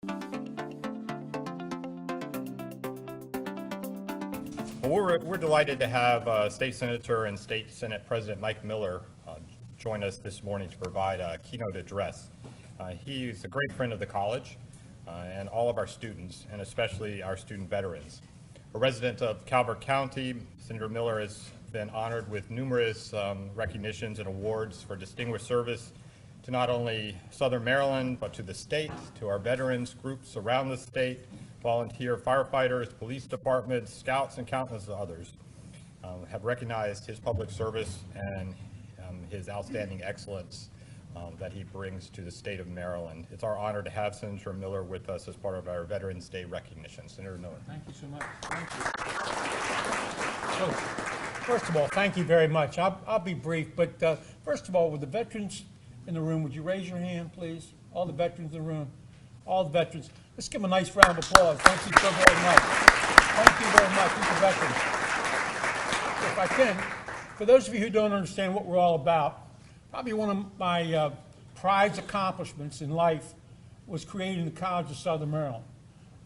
Well, we're delighted to have State Senator and State Senate President Mike Miller join us this morning to provide a keynote address. He's a great friend of the college and all of our students, and especially our student veterans. A resident of Calvert County, Senator Miller has been honored with numerous recognitions and awards for distinguished service to not only Southern Maryland, but to the state, to our veterans groups around the state, volunteer firefighters, police departments, scouts, and countless others have recognized his public service and his outstanding excellence that he brings to the state of Maryland. It's our honor to have Senator Miller with us as part of our Veterans Day recognition. Senator Miller. Thank you so much. Thank you. So, first of all, thank you very much. I'll be brief, but first of all, with the veterans in the room, would you raise your hand, please? All the veterans in the room, all the veterans. Let's give them a nice round of applause. Thank you so very much. Thank you very much. These are veterans. If I can, for those of you who don't understand what we're all about, probably one of my prized accomplishments in life was creating the College of Southern Maryland.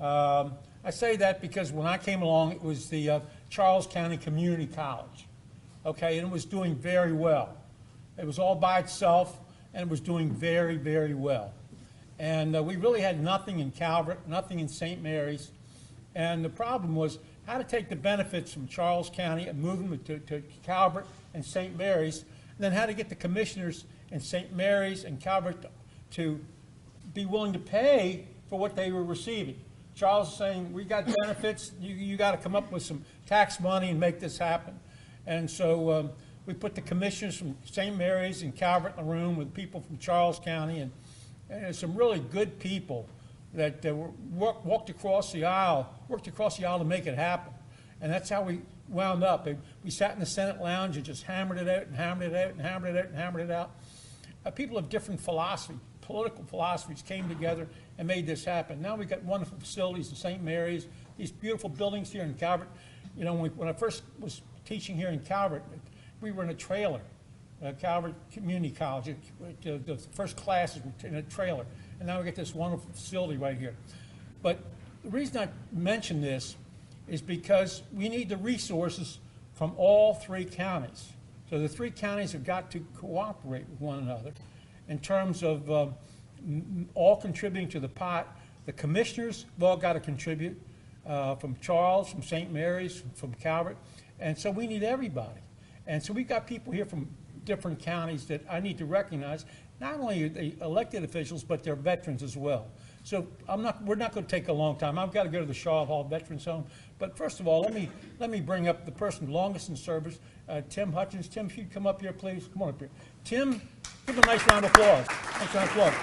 I say that because when I came along, it was the Charles County Community College, okay, and it was doing very well. It was all by itself, and it was doing very, very well. And we really had nothing in Calvert, nothing in St. Mary's, and the problem was how to take the benefits from Charles County and move them to Calvert and St. Mary's, and then how to get the commissioners in St. Mary's and Calvert to be willing to pay for what they were receiving. Charles is saying, we got benefits, you got to come up with some tax money and make this happen. And so we put the commissioners from St. Mary's and Calvert in the room with people from Charles County, and some really good people that worked across the aisle to make it happen. And that's how we wound up. We sat in the Senate lounge and just hammered it out and hammered it out and hammered it out and hammered it out. People of different philosophy, political philosophies came together and made this happen. Now we've got wonderful facilities in St. Mary's, these beautiful buildings here in Calvert. You know, when I first was teaching here in Calvert, we were in a trailer. Calvert Community College, the first classes were in a trailer, and now we get this wonderful facility right here. But the reason I mention this is because we need the resources from all three counties. So the three counties have got to cooperate with one another in terms of all contributing to the pot. The commissioners have all got to contribute from Charles, from St. Mary's, from Calvert, and so we need everybody. And so we've got people here from different counties that I need to recognize. Not only are they elected officials, but they're veterans as well. So we're not going to take a long time. I've got to go to the Shaw Hall Veterans Home. But first of all, let me bring up the person longest in service, Tim Hutchins. Tim, if you'd come up here, please. Come on up here. Tim, give him a nice round of applause. Nice round of applause.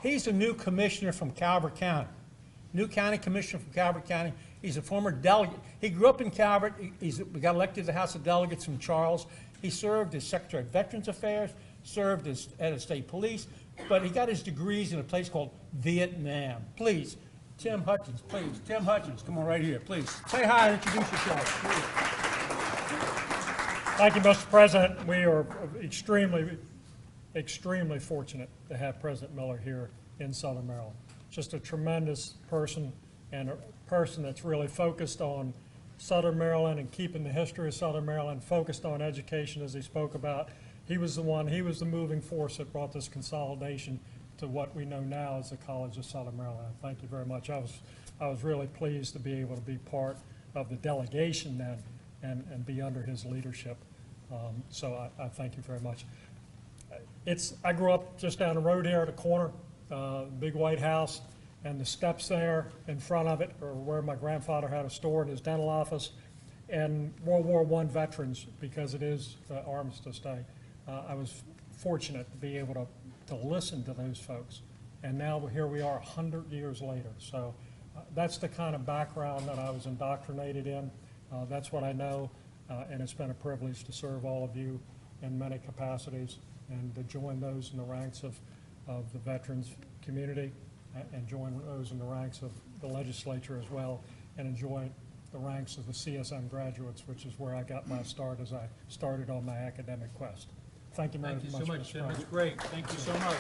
He's a new commissioner from Calvert County. New county commissioner from Calvert County. He's a former delegate. He grew up in Calvert. We got elected to the House of Delegates from Charles. He served as Secretary of Veterans Affairs, served as head of state police, but he got his degrees in a place called Vietnam. Please, Tim Hutchins, please. Tim Hutchins, come on right here, please. Say hi and introduce yourself, please. Thank you, Mr. President. We are extremely fortunate to have President Miller here in Southern Maryland. Just a tremendous person, and a person that's really focused on Southern Maryland and keeping the history of Southern Maryland, focused on education, as he spoke about. He was the moving force that brought this consolidation to what we know now as the College of Southern Maryland. Thank you very much. I was really pleased to be able to be part of the delegation then and be under his leadership. So I thank you very much. I grew up just down the road here at the corner, big white house, and the steps there in front of it are where my grandfather had a store in his dental office, and World War I veterans, because it is Armistice Day. I was fortunate to be able to listen to those folks, and now here we are 100 years later. So that's the kind of background that I was indoctrinated in. That's what I know, and it's been a privilege to serve all of you in many capacities and to join those in the ranks of the veterans community and join those in the ranks of the legislature as well, and enjoy the ranks of the CSM graduates, which is where I got my start as I started on my academic quest. Thank you very much. Thank you so much, Mr. Tim. That's President. great. Thank you so much.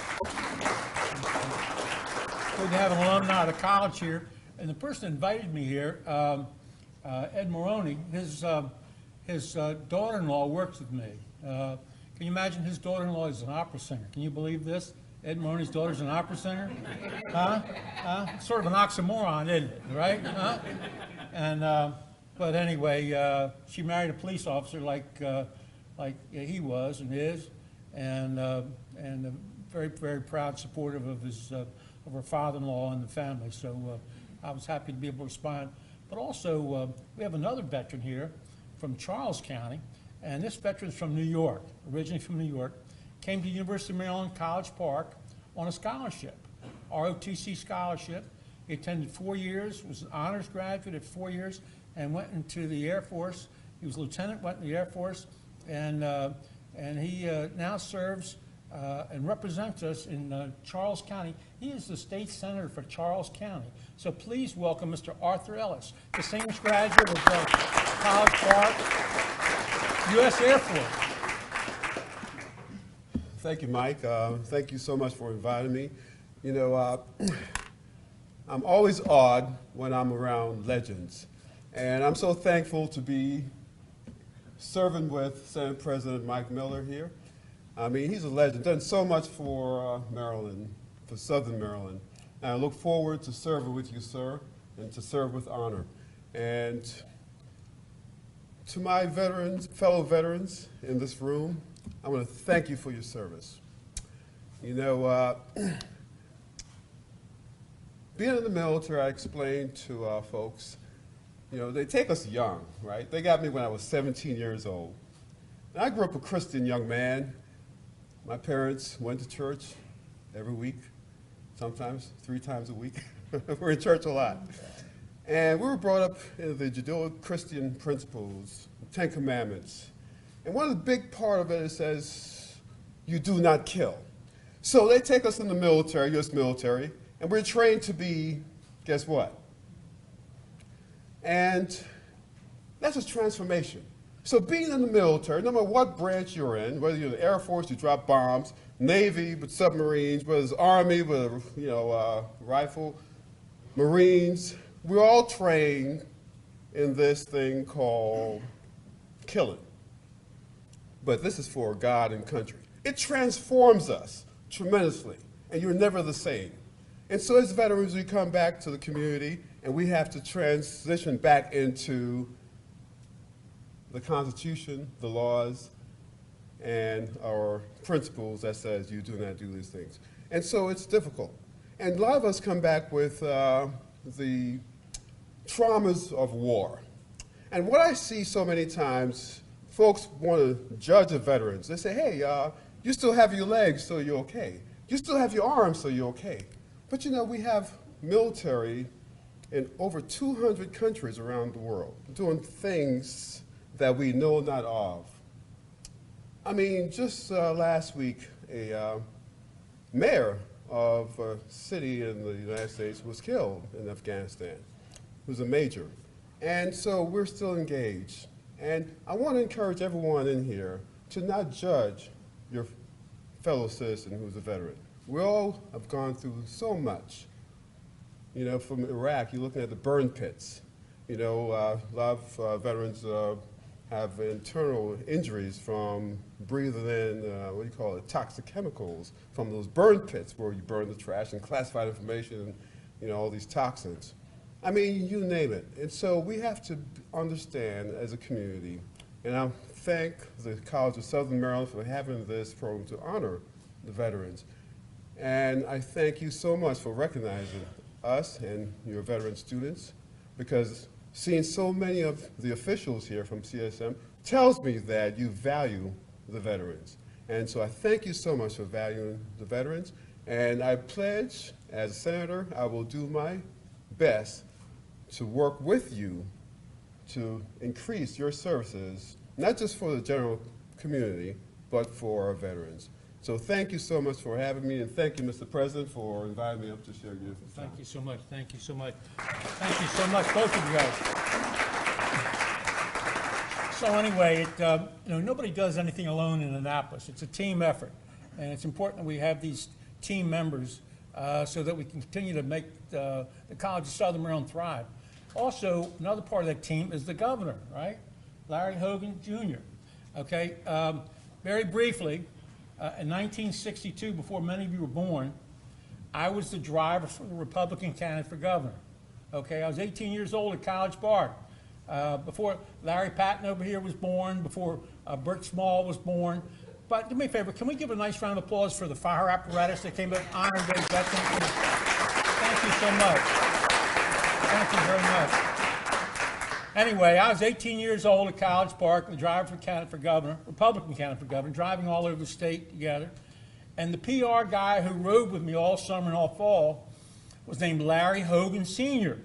Good to have an alumni of the college here. And the person that invited me here, Ed Maroney, his daughter-in-law works with me. Can you imagine his daughter-in-law is an opera singer? Can you believe this? Ed Maroney's daughter's an opera singer? Huh? It's sort of an oxymoron, isn't it? Right? Huh? And but anyway, she married a police officer like he was and is, and very, very proud, supportive of his of her father-in-law and the family. So I was happy to be able to respond. But also, we have another veteran here from Charles County, and this veteran's from New York, originally from New York, came to University of Maryland, College Park on a scholarship, ROTC scholarship. He attended 4 years, was an honors graduate at 4 years, and went into the Air Force. He was a lieutenant, went in the Air Force, and he now serves and represents us in Charles County. He is the state senator for Charles County. So please welcome Mr. Arthur Ellis, distinguished graduate of College Park, U.S. Air Force. Thank you, Mike. Thank you so much for inviting me. You know, I'm always awed when I'm around legends. And I'm so thankful to be serving with Senate President Mike Miller here. I mean, he's a legend, done so much for Maryland, for Southern Maryland. And I look forward to serving with you, sir, and to serve with honor. And to my veterans, fellow veterans in this room, I want to thank you for your service. You know, being in the military, I explained to folks, you know, they take us young, right? They got me when I was 17 years old. And I grew up a Christian young man. My parents went to church every week, sometimes 3 times a week. We're in church a lot. And we were brought up in the Judeo-Christian principles, the 10 Commandments. And one of the big part of it, it says, you do not kill. So they take us in the military, U.S. military, and we're trained to be, guess what? And that's a transformation. So being in the military, no matter what branch you're in, whether you're in the Air Force, you drop bombs, Navy with submarines, whether it's Army with a rifle, Marines, we're all trained in this thing called killing. But this is for God and country. It transforms us tremendously, and you're never the same. And so as veterans, we come back to the community, and we have to transition back into the Constitution, the laws, and our principles that says you do not do these things. And so it's difficult. And a lot of us come back with the traumas of war. And what I see so many times, folks want to judge the veterans. They say, hey, you still have your legs, so you're okay. You still have your arms, so you're okay. But you know, we have military in over 200 countries around the world doing things that we know not of. I mean, just last week, a mayor of a city in the United States was killed in Afghanistan. He was a major. And so we're still engaged. And I want to encourage everyone in here to not judge your fellow citizen who's a veteran. We all have gone through so much. You know, from Iraq, you're looking at the burn pits. You know, a lot of veterans have internal injuries from breathing in, toxic chemicals from those burn pits where you burn the trash and classified information and, you know, all these toxins. I mean, you name it. And so we have to understand as a community, and I thank the College of Southern Maryland for having this program to honor the veterans. And I thank you so much for recognizing us and your veteran students, because seeing so many of the officials here from CSM tells me that you value the veterans. And so I thank you so much for valuing the veterans. And I pledge, as a senator, I will do my best to work with you to increase your services, not just for the general community, but for our veterans. So thank you so much for having me, and thank you, Mr. President, for inviting me up to share your time. Thank you so much. Thank you so much. Thank you so much, both of you guys. So anyway, nobody does anything alone in Annapolis. It's a team effort, and it's important that we have these team members so that we can continue to make the College of Southern Maryland thrive. Also, another part of that team is the governor, right? Larry Hogan Jr. Okay, very briefly, in 1962, before many of you were born, I was the driver for the Republican candidate for governor. Okay, I was 18 years old at College Park. Before Larry Patton over here was born, before Bert Small was born. But do me a favor, can we give a nice round of applause for the fire apparatus that came up and honored those veterans? Thank you so much. Thank you very much. Anyway, I was 18 years old at College Park, the driver for candidate for governor, Republican candidate for governor, driving all over the state together. And the PR guy who rode with me all summer and all fall was named Larry Hogan Sr.,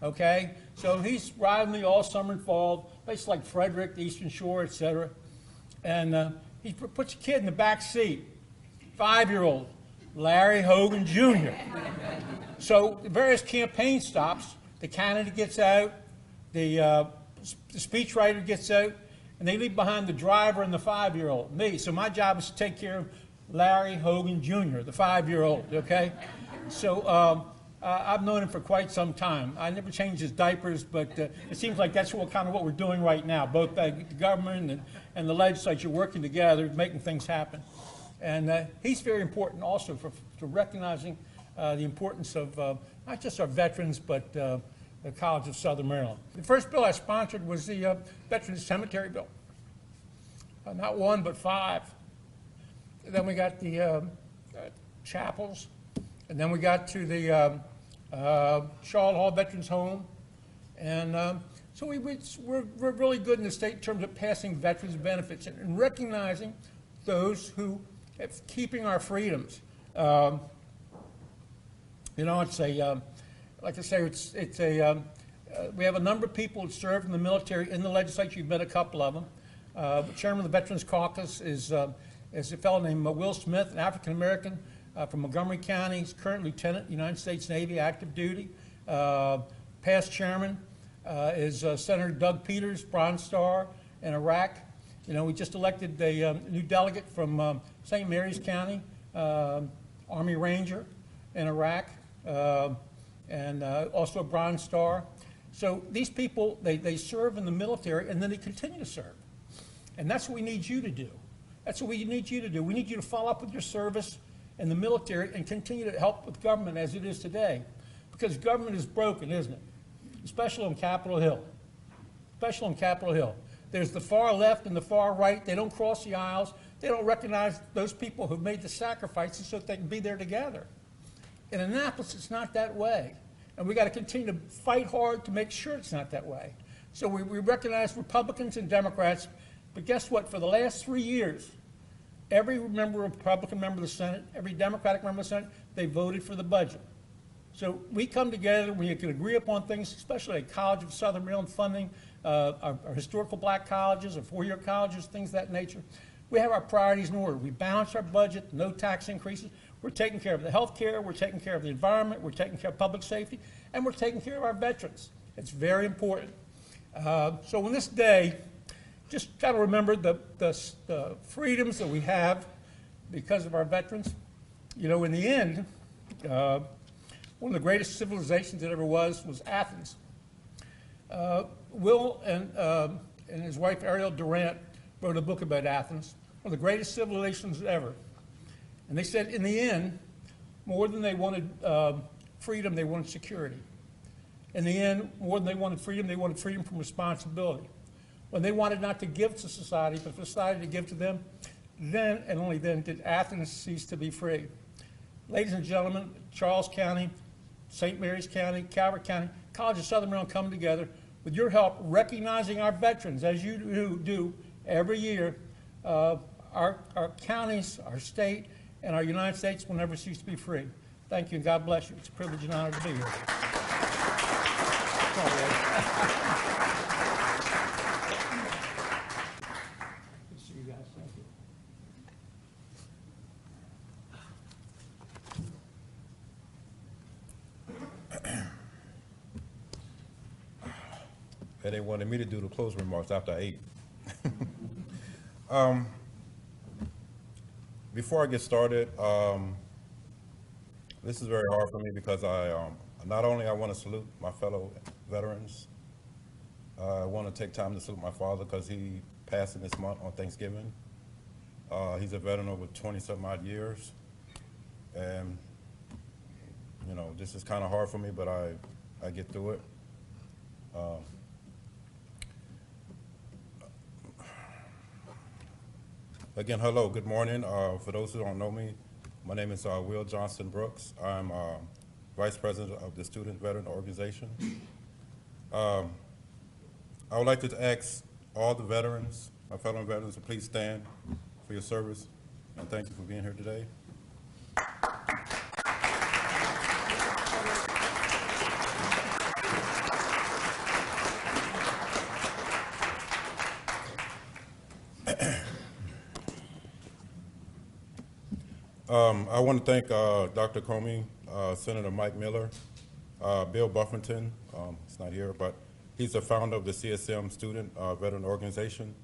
okay? So he's riding me all summer and fall, places like Frederick, the Eastern Shore, etc. And he puts a kid in the back seat, 5-year-old, Larry Hogan Jr. So the various campaign stops, the candidate gets out, the speechwriter gets out, and they leave behind the driver and the 5-year-old, me. So my job is to take care of Larry Hogan Jr., the 5-year-old, okay? So I've known him for quite some time. I never changed his diapers, but it seems like that's kind of what we're doing right now. Both the government and the legislature working together, making things happen. And he's very important also for recognizing the importance of not just our veterans, but the College of Southern Maryland. The first bill I sponsored was the Veterans Cemetery Bill. Not one, but 5. Then we got the chapels, and then we got to the Charlotte Hall Veterans Home, and so we're really good in the state in terms of passing veterans benefits and recognizing those who are keeping our freedoms. It's a like I say, we have a number of people who served in the military in the legislature. You've met a couple of them. The chairman of the Veterans Caucus is a fellow named Will Smith, an African American from Montgomery County. He's current lieutenant, United States Navy, active duty. Past chairman is Senator Doug Peters, Bronze Star in Iraq. We just elected a new delegate from St. Mary's County, Army Ranger in Iraq, and also a Bronze Star. So these people, they serve in the military, and then they continue to serve. And that's what we need you to do. That's what we need you to do. We need you to follow up with your service in the military and continue to help with government as it is today. Because government is broken, isn't it? Especially on Capitol Hill. Especially on Capitol Hill. There's the far left and the far right. They don't cross the aisles. They don't recognize those people who've made the sacrifices so that they can be there together. In Annapolis, it's not that way. And we got to continue to fight hard to make sure it's not that way. So we recognize Republicans and Democrats, but guess what? For the last 3 years, every Republican member of the Senate, every Democratic member of the Senate, they voted for the budget. So we come together, we can agree upon things, especially like College of Southern Maryland funding, our historical black colleges, our 4-year colleges, things of that nature. We have our priorities in order. We balance our budget, no tax increases. We're taking care of the health care, we're taking care of the environment, we're taking care of public safety, and we're taking care of our veterans. It's very important. So on this day, just got to remember the freedoms that we have because of our veterans. In the end, one of the greatest civilizations that ever was Athens. Will and his wife Ariel Durant wrote a book about Athens, one of the greatest civilizations ever. And they said, in the end, more than they wanted freedom, they wanted security. In the end, more than they wanted freedom from responsibility. When they wanted not to give to society, but for society to give to them, then and only then did Athens cease to be free. Ladies and gentlemen, Charles County, St. Mary's County, Calvert County, College of Southern Maryland come together with your help, recognizing our veterans, as you do every year. Our counties, our state, and our United States will never cease to be free. Thank you, and God bless you. It's a privilege and honor to be here. Come on, Ray. Good to see you guys. Thank you. And they wanted me to do the closing remarks after I ate. Before I get started, this is very hard for me because not only I want to salute my fellow veterans, I want to take time to salute my father because he passed in this month on Thanksgiving. He's a veteran over 20-some odd years, and you know, this is kind of hard for me, but I get through it. Again, hello, good morning. For those who don't know me, my name is Will Johnson Brooks. I'm Vice President of the Student Veteran Organization. I would like to ask all the veterans, my fellow veterans, to please stand for your service, and thank you for being here today. I want to thank Dr. Comey, Senator Mike Miller, Bill Buffington, he's not here, but he's the founder of the CSM Student Veteran Organization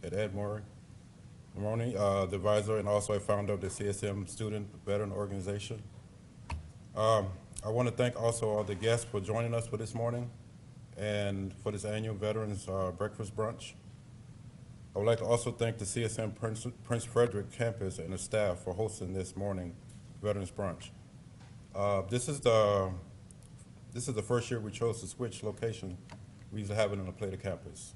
at Ed Maroney, the advisor and also a founder of the CSM Student Veteran Organization. I want to thank also all the guests for joining us for this morning and for this annual Veterans Breakfast Brunch. I would like to also thank the CSM Prince Frederick campus and the staff for hosting this morning Veterans Brunch. This is the first year we chose to switch location. We used to have it on the Plata campus.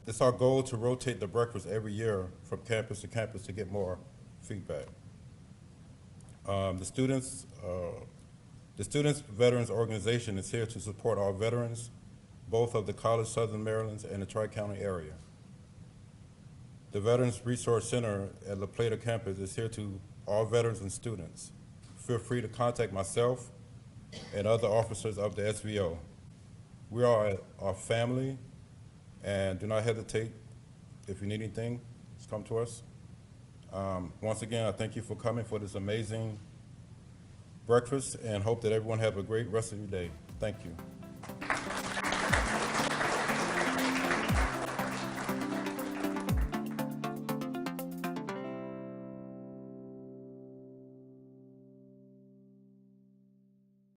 It's our goal to rotate the breakfast every year from campus to campus to get more feedback. The Students Veterans Organization is here to support our veterans, both of the College Southern Maryland and the Tri-County area. The Veterans Resource Center at La Plata campus is here to all veterans and students. Feel free to contact myself and other officers of the SVO. We are a family, and do not hesitate. If you need anything, just come to us. Once again, I thank you for coming for this amazing breakfast and hope that everyone have a great rest of your day. Thank you.